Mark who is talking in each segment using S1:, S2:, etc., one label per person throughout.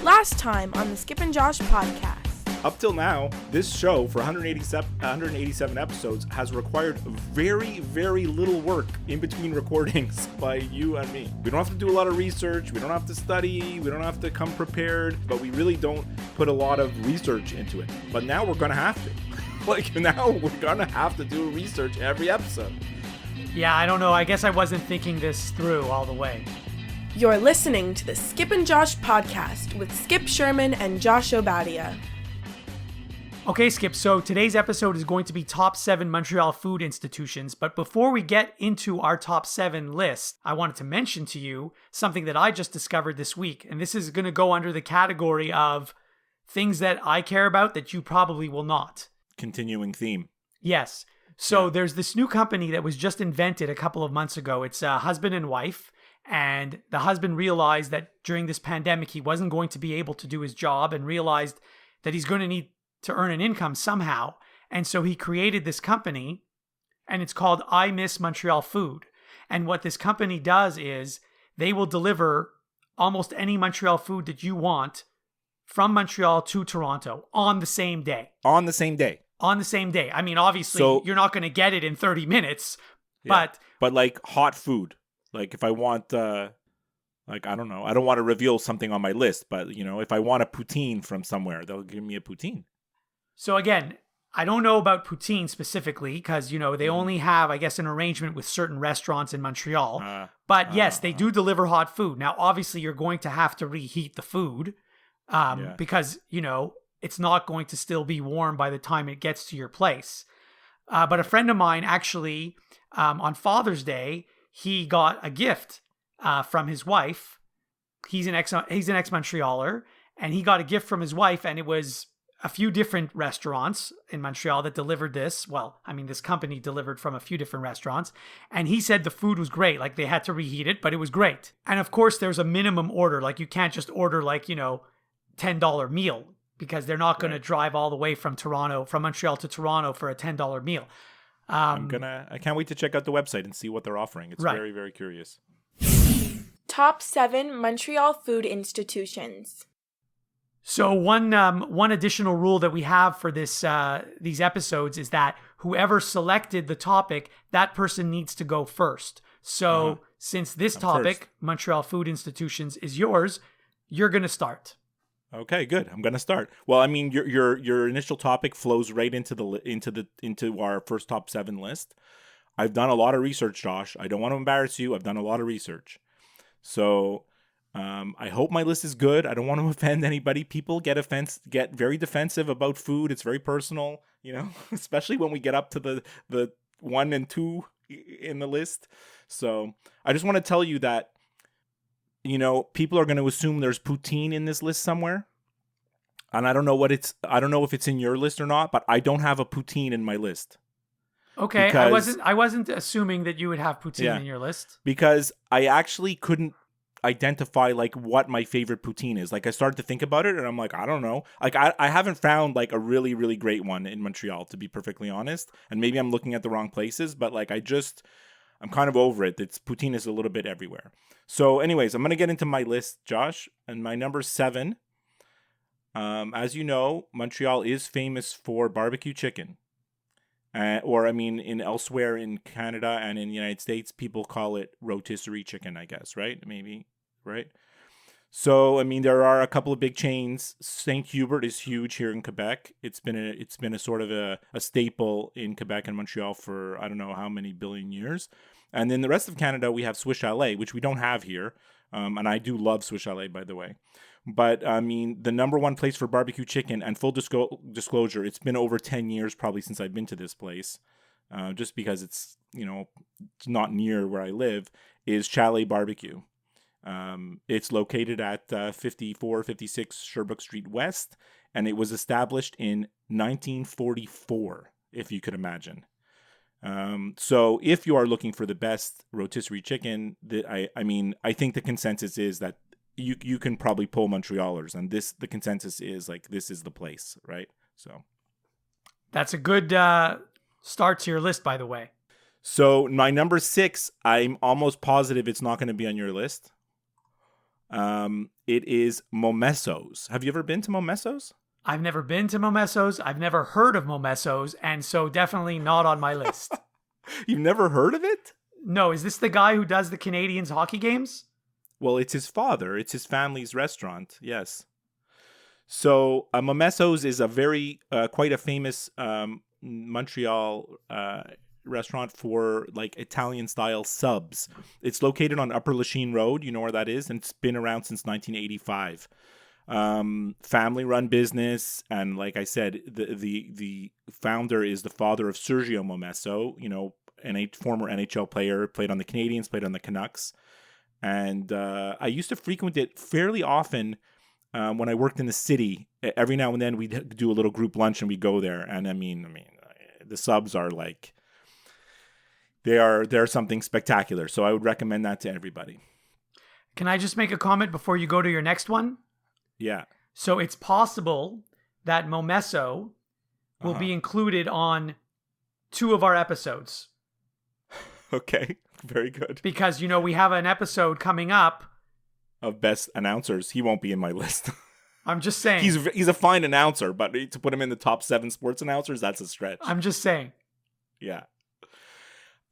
S1: Last time on the Skip and Josh podcast.
S2: Up till now, this show for 187 episodes has required very, very little work in between recordings by you and me. We don't have to do a lot of research. We don't have to study. We don't have to come prepared. But we really don't put a lot of research into it. But now we're going to have to. Now we're going to have to do research every episode.
S3: Yeah, I don't know. I guess I wasn't thinking this through all the way.
S1: You're listening to the Skip and Josh podcast with Skip Sherman and Josh Obadia.
S3: Okay, Skip, so today's episode is going to be top 7 Montreal food institutions, but before we get into our top 7 list, I wanted to mention to you something that I just discovered this week, and this is going to go under the category of things that I care about that you probably will not.
S2: Continuing theme.
S3: Yes. So there's this new company that was just invented a couple of months ago. It's a husband and wife, and the husband realized that during this pandemic, he wasn't going to be able to do his job and realized that he's going to need to earn an income somehow. And so he created this company, and it's called I Miss Montreal Food. And what this company does is they will deliver almost any Montreal food that you want from Montreal to Toronto on the same day.
S2: On the same day.
S3: On the same day. I mean, obviously, you're not going to get it in 30 minutes, but
S2: like hot food. Like if I want, I don't know. I don't want to reveal something on my list, but if I want a poutine from somewhere, they'll give me a poutine.
S3: So again, I don't know about poutine specifically because, they only have, I guess, an arrangement with certain restaurants in Montreal. But yes, they do deliver hot food. Now, obviously, you're going to have to reheat the food because, it's not going to still be warm by the time it gets to your place. But a friend of mine actually, on Father's Day, he got a gift from his wife. He's an ex-Montrealer, and he got a gift from his wife, and it was a few different restaurants in Montreal that delivered this. Well, I mean, this company delivered from a few different restaurants. And he said the food was great. Like, they had to reheat it, but it was great. And of course, there's a minimum order. Like, you can't just order $10 meal because they're not going to drive all the way from Montreal to Toronto for a $10 meal.
S2: I can't wait to check out the website and see what they're offering. It's very, very curious.
S1: Top 7 Montreal food institutions.
S3: So one additional rule that we have for these episodes is that whoever selected the topic, that person needs to go first. So since this topic, Montreal food institutions, is yours, you're going to start.
S2: Okay, good. I'm going to start. Well, I mean, your initial topic flows right into our first top 7 list. I've done a lot of research, Josh. I don't want to embarrass you. I've done a lot of research. So I hope my list is good. I don't want to offend anybody. People get very defensive about food. It's very personal, especially when we get up to the 1 and 2 in the list. So I just want to tell you that, people are going to assume there's poutine in this list somewhere. And I don't know if it's in your list or not, but I don't have a poutine in my list.
S3: Okay, I wasn't assuming that you would have poutine in your list.
S2: Because I actually couldn't identify what my favorite poutine is. I started to think about it and I'm like, I don't know. I haven't found a really, really great one in Montreal, to be perfectly honest. And maybe I'm looking at the wrong places, but I'm kind of over it. Poutine is a little bit everywhere. So anyways, I'm going to get into my list, Josh, and my number 7. As you know, Montreal is famous for barbecue chicken. Elsewhere in Canada and in the United States, people call it rotisserie chicken, I guess, right? Maybe, right? So, there are a couple of big chains. St. Hubert is huge here in Quebec. It's been a sort of a staple in Quebec and Montreal for I don't know how many billion years. And then the rest of Canada, we have Swiss Chalet, which we don't have here. And I do love Swiss Chalet, by the way. But, the number one place for barbecue chicken, and full disclosure, it's been over 10 years probably since I've been to this place, just because it's not near where I live, is Chalet Barbecue. It's located at 5456 Sherbrooke Street West, and it was established in 1944, if you could imagine. So if you are looking for the best rotisserie chicken, I think the consensus is that you can probably pull Montrealers, and the consensus is this is the place, right? So
S3: that's a good start to your list, by the way.
S2: So my number 6, I'm almost positive it's not going to be on your list. It is Momesso's. Have you ever been to Momesso's?
S3: I've never been to Momesso's. I've never heard of Momesso's, and so definitely not on my list.
S2: You've never heard of it?
S3: No, is this the guy who does the Canadians hockey games?
S2: Well, it's his father. It's his family's restaurant. Yes. So Momesso's is a very, quite a famous Montreal restaurant for like Italian style subs. It's located on Upper Lachine Road. You know where that is? And it's been around since 1985. Family run business. And like I said, the founder is the father of Sergio Momesso, you know, former NHL player, played on the Canadians, played on the Canucks. And I used to frequent it fairly often when I worked in the city. Every now and then we'd do a little group lunch and we go there. And I mean, the subs are like, they're something spectacular. So I would recommend that to everybody.
S3: Can I just make a comment before you go to your next one?
S2: Yeah.
S3: So it's possible that Momesso will be included on 2 of our episodes.
S2: Okay. Very good.
S3: Because, you know, we have an episode coming up
S2: of best announcers. He won't be in my list.
S3: I'm just saying.
S2: He's a fine announcer, but to put him in the top 7 sports announcers, that's a stretch.
S3: I'm just saying.
S2: Yeah.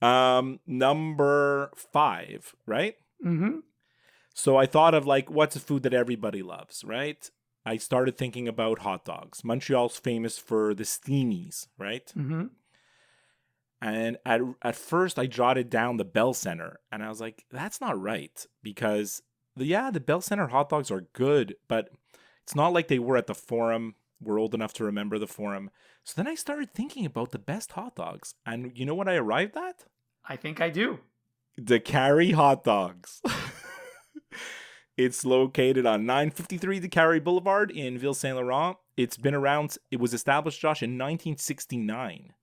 S2: Number 5, right?
S3: Mm-hmm.
S2: So I thought of like, what's a food that everybody loves, right? I started thinking about hot dogs. Montreal's famous for the steamies, right?
S3: Mm-hmm.
S2: And at first I jotted down the Bell Center, and I was like, that's not right, because the Bell Center hot dogs are good, but it's not like they were at the Forum. We're old enough to remember the Forum. So then I started thinking about the best hot dogs, and you know what I arrived at?
S3: I think I do.
S2: DeCarry Hot Dogs. It's located on 953 DeCarry Boulevard in Ville Saint Laurent. It's been around. It was established, Josh, in 1969.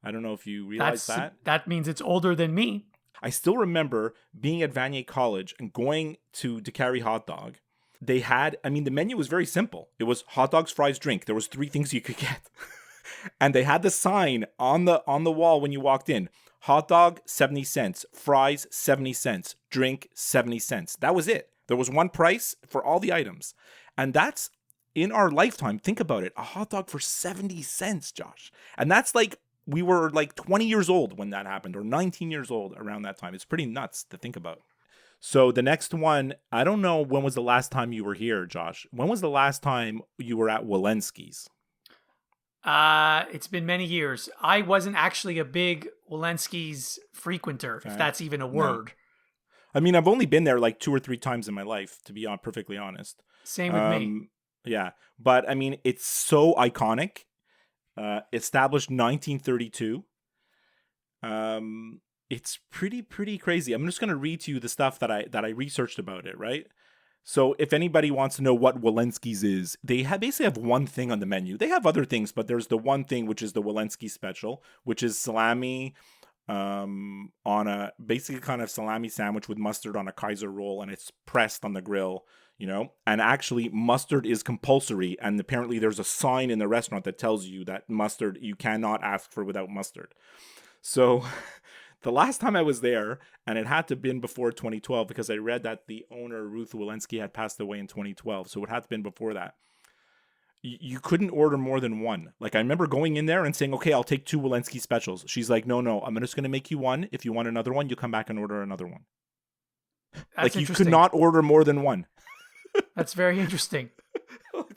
S2: I don't know if you realize that.
S3: That means it's older than me.
S2: I still remember being at Vanier College and going to DeCarry Hot Dog. They had, the menu was very simple. It was hot dogs, fries, drink. There was 3 things you could get. And they had the sign on the wall when you walked in. Hot dog, 70 cents. Fries, 70 cents. Drink, 70 cents. That was it. There was one price for all the items. And that's, in our lifetime, think about it, a hot dog for 70 cents, Josh. And that's like, we were like 20 years old when that happened, or 19 years old around that time. It's pretty nuts to think about. So the next one, I don't know when was the last time you were here, Josh. When was the last time you were at Walensky's?
S3: It's been many years. I wasn't actually a big Walensky's frequenter, if that's even a word.
S2: No. I've only been there like 2 or 3 times in my life, to be perfectly honest.
S3: Same with me.
S2: Yeah, but it's so iconic. Established 1932. It's pretty crazy. I'm just going to read to you the stuff that I researched about it, right? So if anybody wants to know what Walensky's is, they basically have one thing on the menu. They have other things, but there's the one thing, which is the Walensky special, which is salami on a basically kind of salami sandwich with mustard on a Kaiser roll, and it's pressed on the grill, you know. And actually mustard is compulsory, and apparently there's a sign in the restaurant that tells you that mustard, you cannot ask for without mustard. So the last time I was there, and it had to have been before 2012, because I read that the owner, Ruth Walensky, had passed away in 2012. So it had to have been before that. You couldn't order more than one. Like, I remember going in there and saying, okay, I'll take 2 Walensky specials. She's like, no, I'm just going to make you one. If you want another one, you come back and order another one.
S3: That's
S2: like, you could not order more than one.
S3: That's very interesting.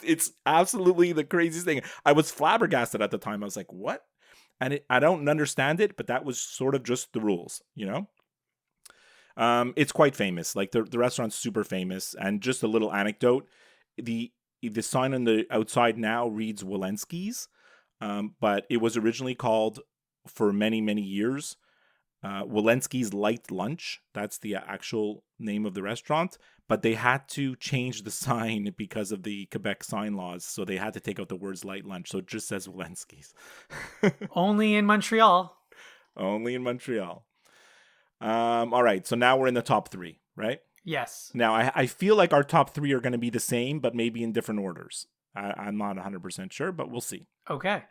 S2: It's absolutely the craziest thing. I was flabbergasted at the time. I was like, what? And I don't understand it, but that was sort of just the rules, you know? It's quite famous. Like, the restaurant's super famous. And just a little anecdote, the sign on the outside now reads Walensky's, but it was originally called, for many, many years, Walensky's Light Lunch. That's the actual name of the restaurant. But they had to change the sign because of the Quebec sign laws. So they had to take out the words light lunch. So it just says Walensky's.
S3: Only in Montreal.
S2: Only in Montreal. All right. So now we're in the top 3, right?
S3: Yes.
S2: Now, I feel like our top 3 are going to be the same, but maybe in different orders. I'm not 100% sure, but we'll see.
S3: Okay.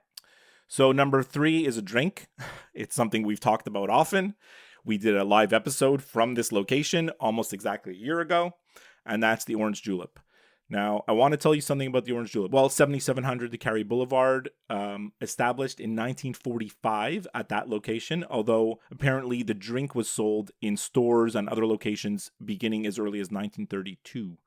S2: So number 3 is a drink. It's something we've talked about often. We did a live episode from this location almost exactly a year ago. and that's the Orange Julep. Now, I want to tell you something about the Orange Julep. Well, 7700 de Carey Boulevard, established in 1945 at that location, although apparently the drink was sold in stores and other locations beginning as early as 1932.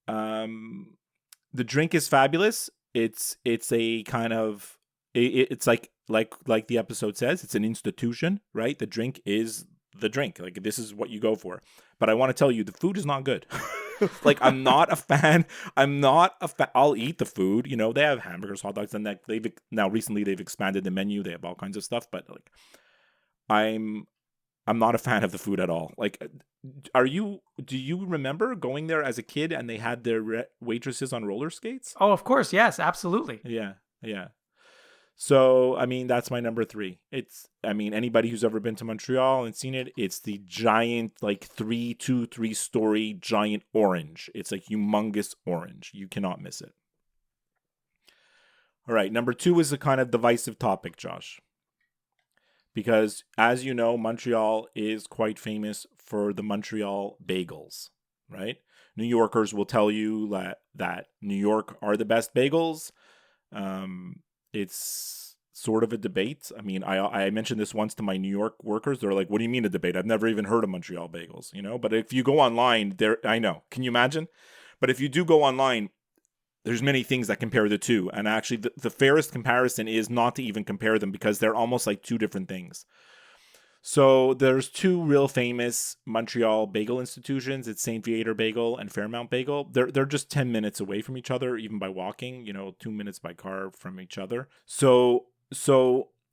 S2: The drink is fabulous. It's a kind of, it's like the episode says, it's an institution, right? The drink is the drink. Like, this is what you go for. But I want to tell you, the food is not good. Like, I'm not a fan. I'll eat the food. You know, they have hamburgers, hot dogs, and recently they've expanded the menu. They have all kinds of stuff. But like, I'm not a fan of the food at all. Like, do you remember going there as a kid and they had their waitresses on roller skates?
S3: Oh, of course. Yes, absolutely.
S2: Yeah. So, I mean, that's my number 3. Anybody who's ever been to Montreal and seen it, it's the giant, like 3-story giant orange. It's like humongous orange. You cannot miss it. All right. Number 2 is a kind of divisive topic, Josh. Because, as you know, Montreal is quite famous for the Montreal bagels, right? New Yorkers will tell you that New York are the best bagels. It's sort of a debate. I mean, I mentioned this once to my New York workers. They're like, what do you mean a debate? I've never even heard of Montreal bagels, you know? But if you go online, I know. Can you imagine? But if you do go online, there's many things that compare the two. And actually, the fairest comparison is not to even compare them because they're almost like two different things. So there's 2 real famous Montreal bagel institutions. It's St. Viator Bagel and Fairmount Bagel. They're just 10 minutes away from each other, even by walking, 2 minutes by car from each other. So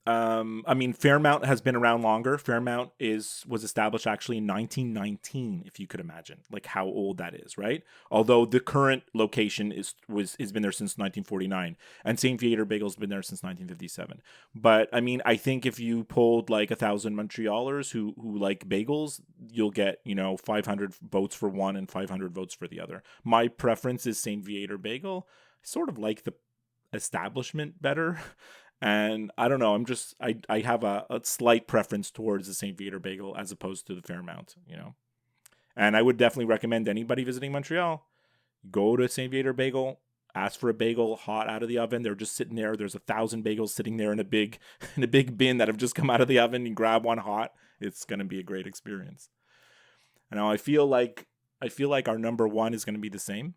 S2: Fairmount has been around longer. Fairmount was established actually in 1919, if you could imagine, like how old that is, right? Although the current location has been there since 1949, and St. Viator Bagel's been there since 1957. But I mean, I think if you polled like 1,000 Montrealers who like bagels, you'll get 500 votes for one and 500 votes for the other. My preference is St. Viator Bagel. I sort of like the establishment better. And I don't know, I have a slight preference towards the St. Viator Bagel as opposed to the Fairmount, And I would definitely recommend anybody visiting Montreal, go to St. Viator Bagel, ask for a bagel hot out of the oven. They're just sitting there. There's 1,000 bagels sitting there in a big bin that have just come out of the oven, and grab one hot. It's going to be a great experience. And now I feel like our number 1 is going to be the same.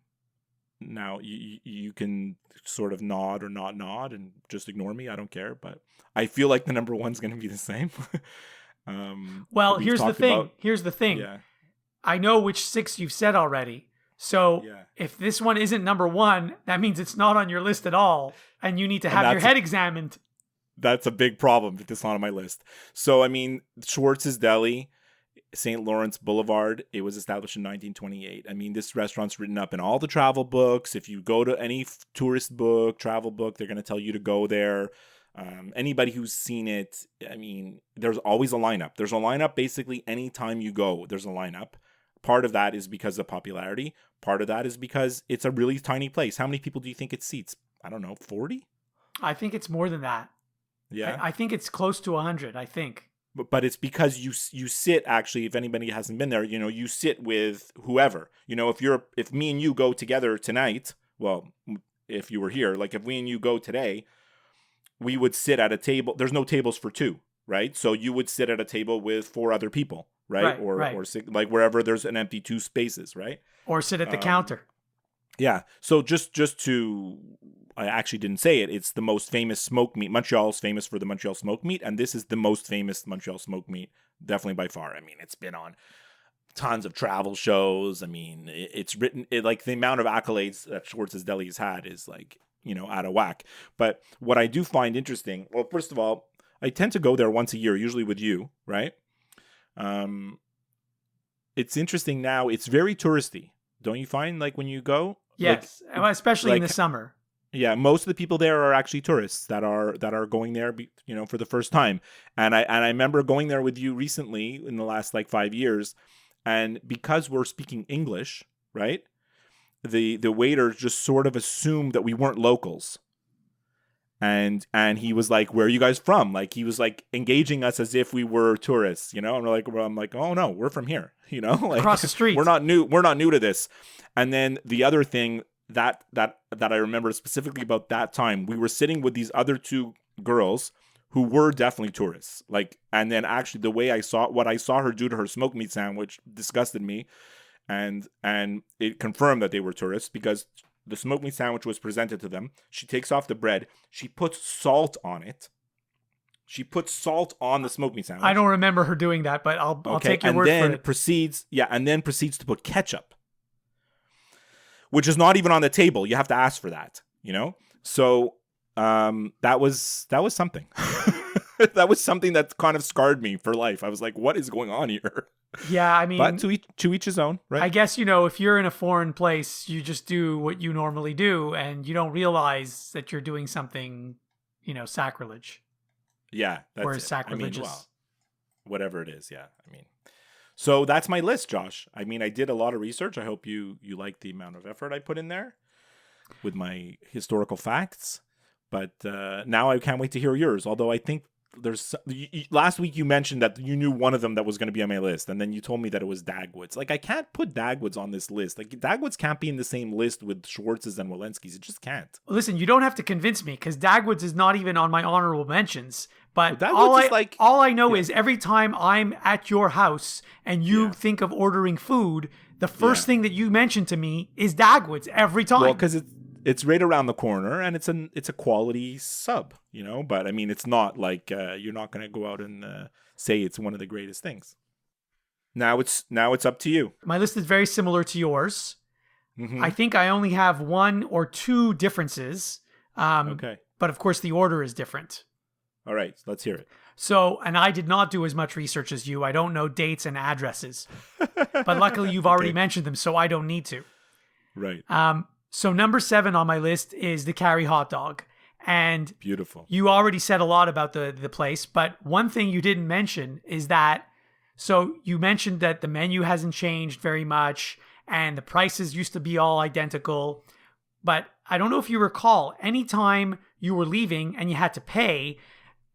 S2: Now, you can sort of nod or not nod and just ignore me. I don't care. But I feel like the number 1 is going to be the same.
S3: Well, here's the thing. Here's the thing.
S2: Yeah.
S3: I know which 6 you've said already. So if this one isn't number 1, that means it's not on your list at all. And you need to have your head examined.
S2: That's a big problem if it's not on my list. So, I mean, Schwartz's Deli, St. Lawrence Boulevard, it was established in 1928. I mean, this restaurant's written up in all the travel books. If you go to any tourist book, travel book, they're going to tell you to go there. Anybody who's seen it, I mean, there's always a lineup. There's a lineup basically anytime you go, there's a lineup. Part of that is because of popularity. Part of that is because it's a really tiny place. How many people do you think it seats? I don't know, 40?
S3: I think it's more than that.
S2: Yeah.
S3: I think it's close to 100, I think.
S2: But it's because you sit, actually, if anybody hasn't been there, you sit with whoever. If me and you go together tonight, well, if you were here, like if we and you go today, we would sit at a table. There's no tables for 2, right? So you would sit at a table with 4 other people, right? Or sit, like wherever there's an empty 2 spaces, right?
S3: Or sit at the counter.
S2: Yeah. So just to, I actually didn't say it. It's the most famous smoked meat. Montreal's famous for the Montreal smoked meat, and this is the most famous Montreal smoked meat, definitely by far. I mean, it's been on tons of travel shows. I mean, it's written, like the amount of accolades that Schwartz's Deli has had is like, out of whack. But what I do find interesting, well, first of all, I tend to go there once a year, usually with you, right? It's interesting now. It's very touristy. Don't you find, like, when you go?
S3: Yes, especially in the summer.
S2: Yeah, most of the people there are actually tourists that are going there, for the first time. And I remember going there with you recently in the last like 5 years, and because we're speaking English, right? The waiter just sort of assumed that we weren't locals. And he was like, "Where are you guys from?" Like he was like engaging us as if we were tourists, you know. And I'm like, "Oh no, we're from here," you know, like
S3: across the street.
S2: We're not new to this. And then the other thing that I remember specifically about that time, we were sitting with these other two girls who were definitely tourists. Like, and then actually the way I saw her do to her smoked meat sandwich disgusted me, and it confirmed that they were tourists because the smoked meat sandwich was presented to them. She takes off the bread. She puts salt on it. She puts salt on the smoked meat sandwich.
S3: I don't remember her doing that, but I'll take your word for it.
S2: Proceeds to put ketchup, which is not even on the table. You have to ask for that, you know? So that was something. That was something that kind of scarred me for life. I was like, what is going on here?
S3: Yeah, I mean,
S2: but to each his own, right?
S3: I guess, if you're in a foreign place, you just do what you normally do, and you don't realize that you're doing something, sacrilege.
S2: Yeah, that's
S3: or
S2: it.
S3: sacrilegious.
S2: I mean, well, whatever it is, yeah. I mean, so that's my list, Josh. I mean, I did a lot of research. I hope you like the amount of effort I put in there with my historical facts. But now I can't wait to hear yours. Although I think last week you mentioned that you knew one of them that was going to be on my list, and then you told me that it was Dagwood's. Like, I can't put Dagwood's on this list. Like, Dagwood's can't be in the same list with Schwartz's and Walensky's. It just can't.
S3: Listen, you don't have to convince me, because Dagwood's is not even on my honorable mentions. But
S2: well,
S3: all I know is every time I'm at your house and you think of ordering food, the first thing that you mention to me is Dagwood's every time.
S2: Well, because it's right around the corner, and it's a quality sub, But I mean, it's not like you're not going to go out and say it's one of the greatest things. Now it's up to you.
S3: My list is very similar to yours.
S2: Mm-hmm.
S3: I think I only have one or two differences.
S2: Okay.
S3: But of course, the order is different.
S2: All right, let's hear it.
S3: So, and I did not do as much research as you. I don't know dates and addresses. But luckily, you've already mentioned them, so I don't need to.
S2: Right.
S3: So number 7 on my list is the Carry hot dog. And
S2: beautiful.
S3: You already said a lot about the place, but one thing you didn't mention is that, so you mentioned that the menu hasn't changed very much and the prices used to be all identical. But I don't know if you recall, anytime you were leaving and you had to pay,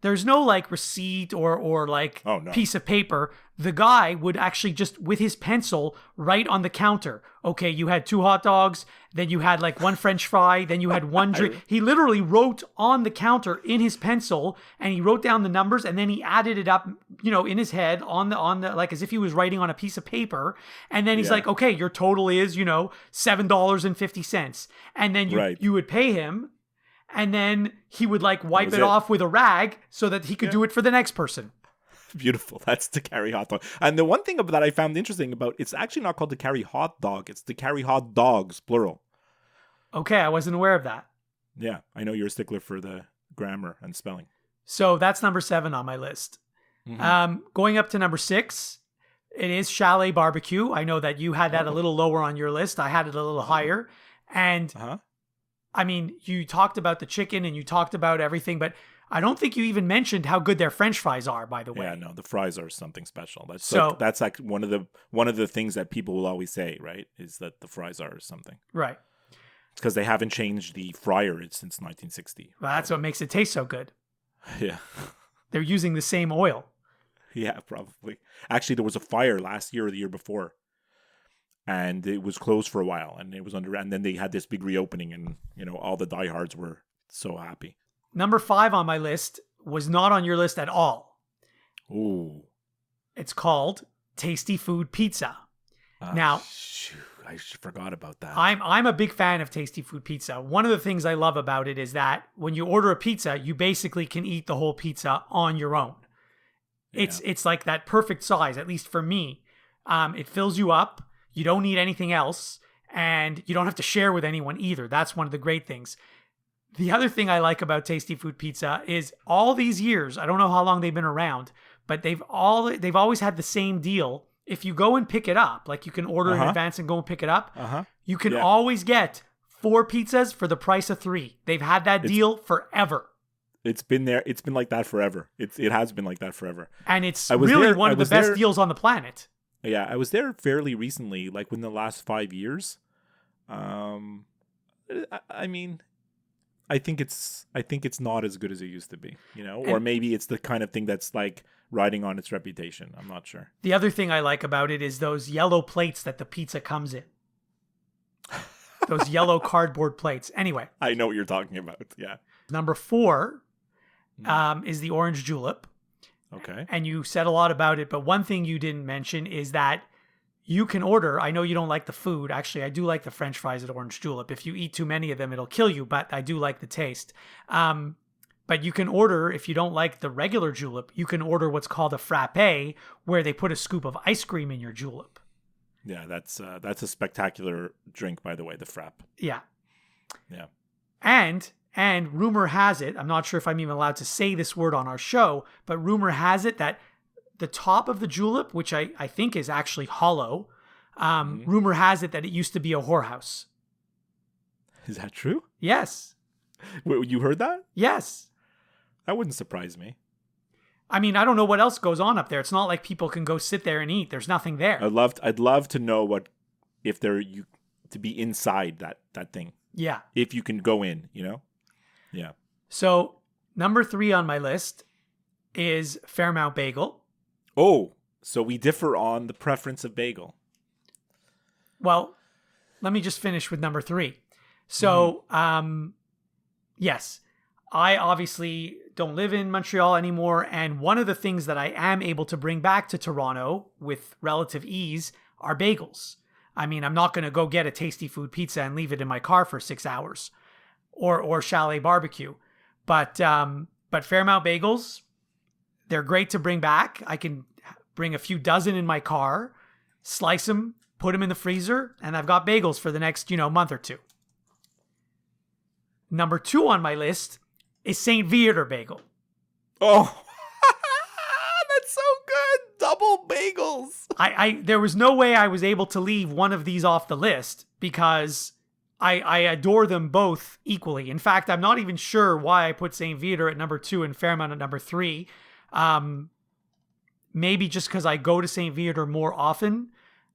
S3: there's no like receipt or like piece of paper. The guy would actually just with his pencil write on the counter. Okay, you had 2 hot dogs, then you had like 1 French fry, then you had 1 drink. He literally wrote on the counter in his pencil, and he wrote down the numbers, and then he added it up, in his head on the like as if he was writing on a piece of paper. And then he's like, okay, your total is $7.50, and then you would pay him. And then he would like wipe it off with a rag so that he could do it for the next person.
S2: Beautiful. That's the Carry hot dog. And the one thing that I found interesting about, it's actually not called the Carry hot dog. It's the Carry hot dogs, plural.
S3: Okay, I wasn't aware of that.
S2: Yeah, I know you're a stickler for the grammar and spelling.
S3: So that's number 7 on my list. Mm-hmm. Going up to number 6, it is Chalet Barbecue. I know that you had that a little lower on your list. I had it a little higher. And I mean, you talked about the chicken and you talked about everything, but I don't think you even mentioned how good their French fries are, by the way.
S2: Yeah, no, the fries are something special. That's like one of the things that people will always say, right? Is that the fries are something.
S3: Right.
S2: It's because they haven't changed the fryer since 1960.
S3: Well, that's what makes it taste so good.
S2: Yeah.
S3: They're using the same oil.
S2: Yeah, probably. Actually, there was a fire last year or the year before. And it was closed for a while, and it was and then they had this big reopening, and all the diehards were so happy.
S3: Number 5 on my list was not on your list at all.
S2: Ooh.
S3: It's called Tasty Food Pizza. Now,
S2: shoot, I forgot about that.
S3: I'm a big fan of Tasty Food Pizza. One of the things I love about it is that when you order a pizza, you basically can eat the whole pizza on your own. Yeah. It's like that perfect size, at least for me. It fills you up. You don't need anything else, and you don't have to share with anyone either. That's one of the great things. The other thing I like about Tasty Food Pizza is all these years, I don't know how long they've been around, but they've always had the same deal. If you go and pick it up, like you can order in advance and go and pick it up, you can always get 4 pizzas for the price of 3. They've had that deal forever.
S2: It's been there. It's been like that forever. It has been like that forever.
S3: And it's really one of the best deals on the planet.
S2: Yeah, I was there fairly recently, like within the last 5 years. I mean, I think it's not as good as it used to be, or maybe it's the kind of thing that's like riding on its reputation. I'm not sure.
S3: The other thing I like about it is those yellow plates that the pizza comes in. Those yellow cardboard plates. Anyway.
S2: I know what you're talking about. Yeah.
S3: Number 4 is the orange julep.
S2: Okay.
S3: And you said a lot about it, but one thing you didn't mention is that you can order. I know you don't like the food. Actually, I do like the French fries at Orange Julep. If you eat too many of them, it'll kill you, but I do like the taste. But you can order, if you don't like the regular julep, you can order what's called a frappe, where they put a scoop of ice cream in your julep.
S2: Yeah, that's a spectacular drink, by the way, the frappe.
S3: Yeah.
S2: Yeah.
S3: And rumor has it, I'm not sure if I'm even allowed to say this word on our show, but rumor has it that the top of the julep, which I think is actually hollow, rumor has it that it used to be a whorehouse.
S2: Is that true?
S3: Yes.
S2: Wait, you heard that?
S3: Yes.
S2: That wouldn't surprise me.
S3: I mean, I don't know what else goes on up there. It's not like people can go sit there and eat. There's nothing there.
S2: I'd love to know if to be inside that thing.
S3: Yeah.
S2: If you can go in, Yeah.
S3: So, number 3 on my list is Fairmount Bagel.
S2: Oh, so we differ on the preference of bagel.
S3: Well, let me just finish with number 3. So, yes, I obviously don't live in Montreal anymore. And one of the things that I am able to bring back to Toronto with relative ease are bagels. I mean, I'm not going to go get a Tasty Food pizza and leave it in my car for 6 hours or Chalet barbecue. But Fairmount Bagels, they're great to bring back. I can bring a few dozen in my car, slice them, put them in the freezer, and I've got bagels for the next, month or two. Number 2 on my list is St. Viator Bagel.
S2: Oh, that's so good. Double bagels.
S3: There was no way I was able to leave one of these off the list because I adore them both equally. In fact, I'm not even sure why I put St. Viator at number 2 and Fairmount at number 3. Maybe just because I go to St. Viator more often.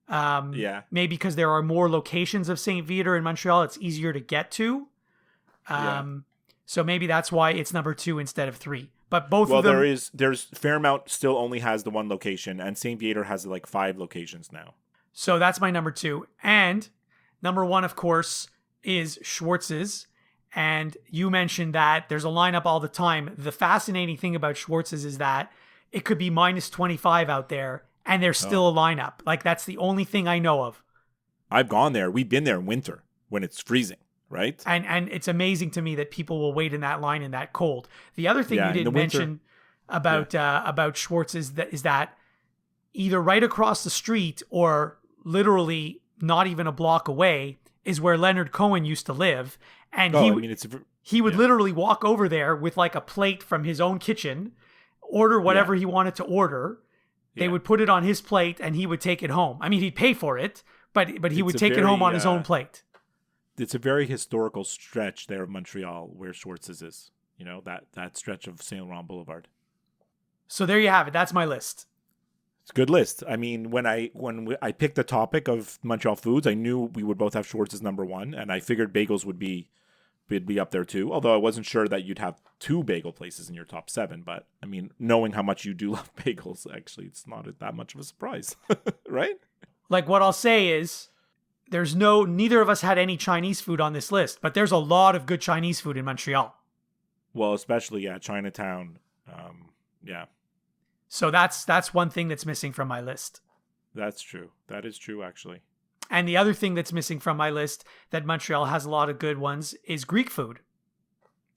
S2: Yeah.
S3: Maybe because there are more locations of St. Viator in Montreal. It's easier to get to. So maybe that's why it's number 2 instead of 3. But both of them...
S2: Well, there's Fairmount still only has the one location, and St. Viator has like 5 locations now.
S3: So that's my number 2. And number 1, of course, is Schwartz's. And you mentioned that there's a lineup all the time. The fascinating thing about Schwartz's is that it could be minus 25 out there, and there's still a lineup. Like, that's the only thing I know of.
S2: I've gone there. We've been there in winter when it's freezing, right?
S3: And it's amazing to me that people will wait in that line in that cold. The other thing you didn't mention about Schwartz is that either right across the street or literally not even a block away is where Leonard Cohen used to live. And he would literally walk over there with like a plate from his own kitchen, order whatever he wanted to order. They would put it on his plate and he would take it home. I mean, he'd pay for it, but he would take it home on his own plate.
S2: It's a very historical stretch there of Montreal where Schwartz's is. That stretch of Saint Laurent Boulevard.
S3: So there you have it. That's my list.
S2: It's a good list. I mean, when I picked the topic of Montreal foods, I knew we would both have Schwartz's number 1, and I figured bagels would be up there too. Although I wasn't sure that you'd have 2 bagel places in your top 7. But I mean, knowing how much you do love bagels, actually, it's not that much of a surprise, right?
S3: Like, what I'll say is, neither of us had any Chinese food on this list, but there's a lot of good Chinese food in Montreal.
S2: Well, especially Chinatown.
S3: So that's one thing that's missing from my list.
S2: That's true. That is true, actually.
S3: And the other thing that's missing from my list that Montreal has a lot of good ones is Greek food.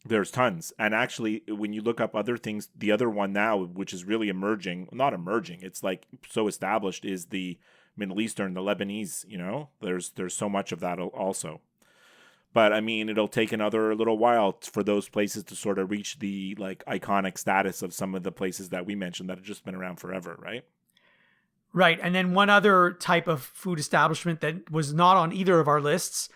S2: There's tons. And actually, when you look up other things, the other one now, which is really not emerging, it's like so established, is the Middle Eastern, the Lebanese, There's so much of that also. But I mean, it'll take another little while for those places to sort of reach the like iconic status of some of the places that we mentioned that have just been around forever, right?
S3: Right. And then one other type of food establishment that was not on either of our lists,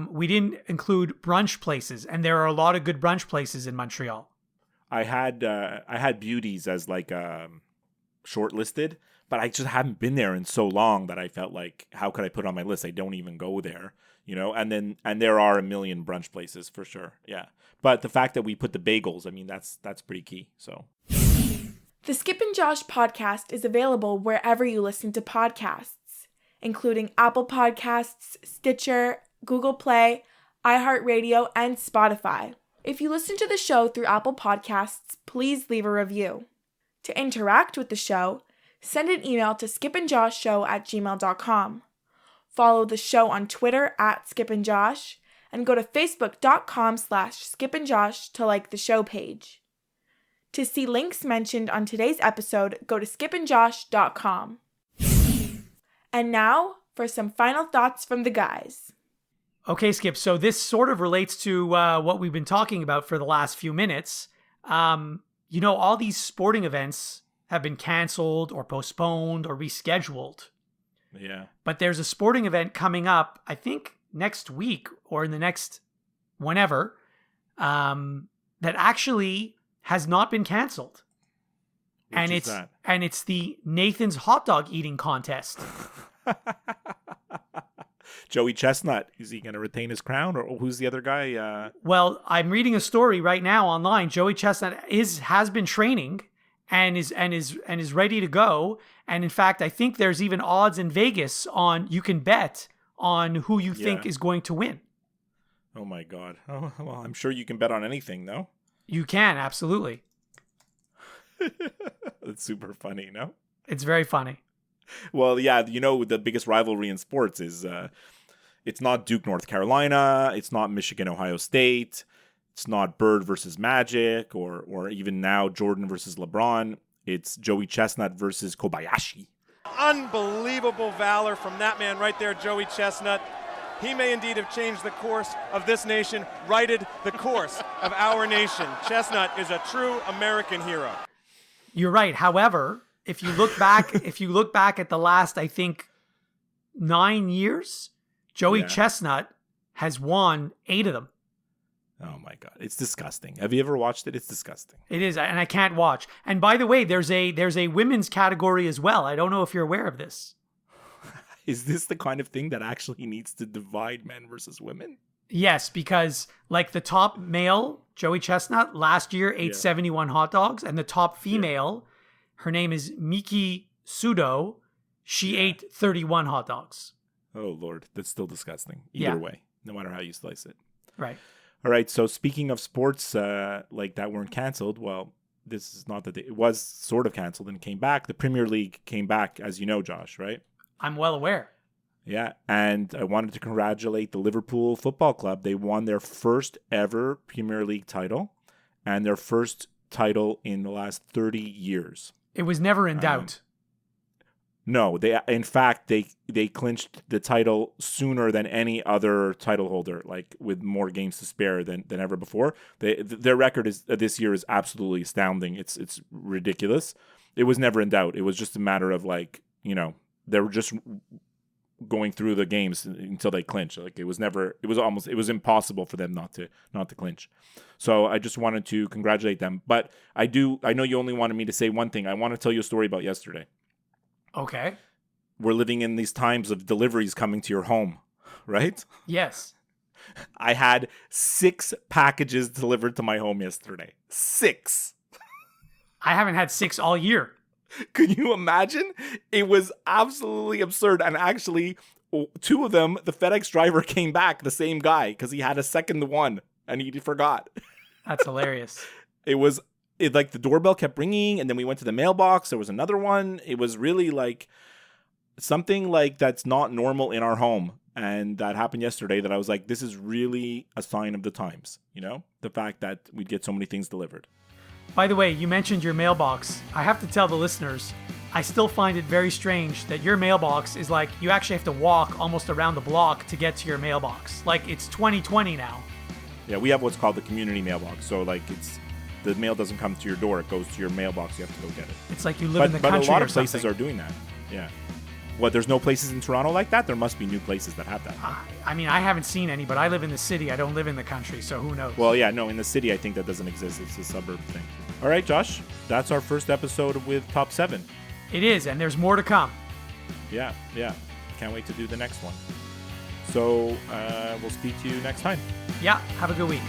S3: we didn't include brunch places. And there are a lot of good brunch places in Montreal. I
S2: had Beauties as like shortlisted, but I just haven't been there in so long that I felt like, how could I put it on my list? I don't even go there. you know, and there are a million brunch places for sure. Yeah. But the fact that we put the bagels, I mean, that's pretty key. So
S1: The Skip and Josh podcast is available wherever you listen to podcasts, including Apple Podcasts, Stitcher, Google Play, iHeartRadio, and Spotify. If you listen to the show through Apple Podcasts, please leave a review. To interact with the show, send an email to skipandjoshshow@gmail.com. Follow the show on Twitter @skipandjosh, and go to facebook.com/skipandjosh to like the show page. To see links mentioned on today's episode, go to skipandjosh.com. And now for some final thoughts from the guys.
S3: Okay, Skip. So this sort of relates to what we've been talking about for the last few minutes. You know, all these sporting events have been canceled or postponed or rescheduled.
S2: Yeah.
S3: But there's a sporting event coming up, I think next week or in the next whenever, that actually has not been canceled.
S2: Which
S3: And it's the Nathan's hot dog eating contest.
S2: Joey Chestnut, is he going to retain his crown, or who's the other guy?
S3: Well, I'm reading a story right now online. Joey Chestnut has been training and is ready to go. And in fact, I think there's even odds in Vegas on you can bet on who you think is going to win.
S2: Oh my God. Oh, well, I'm sure you can bet on anything, no?
S3: You can, absolutely.
S2: That's super funny, no?
S3: It's very funny.
S2: Well, yeah, you know, the biggest rivalry in sports is it's not Duke, North Carolina. It's not Michigan, Ohio State. It's not Bird versus Magic or even now Jordan versus LeBron. It's Joey Chestnut versus Kobayashi.
S4: Unbelievable valor from that man right there, Joey Chestnut. He may indeed have changed the course of this nation, righted the course of our nation. Chestnut is a true American hero.
S3: You're right. However, if you look back at the last, I think, 9 years, Joey Chestnut has won 8 of them.
S2: Oh my God, it's disgusting. Have you ever watched it? It's disgusting.
S3: It is, and I can't watch. And by the way, there's a women's category as well. I don't know if you're aware of this.
S2: Is this the kind of thing that actually needs to divide men versus women?
S3: Yes, because like the top male, Joey Chestnut, last year ate 71 hot dogs, and the top female, her name is Miki Sudo, she ate 31 hot dogs.
S2: Oh Lord, that's still disgusting. Either way, no matter how you slice it.
S3: Right.
S2: All right, so speaking of sports like that weren't canceled, well, this is not that it was sort of canceled and came back. The Premier League came back, as you know, Josh, right?
S3: I'm well aware.
S2: Yeah, and I wanted to congratulate the Liverpool Football Club. They won their first ever Premier League title and their first title in the last 30 years.
S3: It was never in doubt.
S2: No, in fact they clinched the title sooner than any other title holder, like with more games to spare than ever before. Their record this year is absolutely astounding. It's ridiculous. It was never in doubt. It was just a matter of like, you know, they were just going through the games until they clinched. Like it was impossible for them not to clinch. So I just wanted to congratulate them. But I know you only wanted me to say one thing. I want to tell you a story about yesterday.
S3: Okay.
S2: We're living in these times of deliveries coming to your home, right?
S3: Yes.
S2: I had 6 packages delivered to my home yesterday. 6.
S3: I haven't had 6 all year.
S2: Can you imagine? It was absolutely absurd. And actually, 2 of them, the FedEx driver came back, the same guy, because he had a second one and he forgot.
S3: That's hilarious.
S2: Like the doorbell kept ringing, and then we went to the mailbox. There was another one. It was really like something like that's not normal in our home. And that happened yesterday that I was like, this is really a sign of the times, you know, the fact that we'd get so many things delivered.
S3: By the way, you mentioned your mailbox. I have to tell the listeners, I still find it very strange that your mailbox is like, you actually have to walk almost around the block to get to your mailbox. Like it's 2020 now.
S2: Yeah, we have what's called the community mailbox. So like the mail doesn't come to your door. It goes to your mailbox. You have to go get it.
S3: It's like you live in the country.
S2: But a lot of
S3: or
S2: places
S3: something.
S2: are doing that. Yeah. What, there's no places in Toronto like that? There must be new places that have that.
S3: I mean, I haven't seen any, but I live in the city. I don't live in the country, so who knows?
S2: Well, yeah, no, in the city, I think that doesn't exist. It's a suburb thing. All right, Josh, that's our first episode with Top 7.
S3: It is, and there's more to come.
S2: Yeah. Can't wait to do the next one. So we'll speak to you next time.
S3: Yeah, have a good week.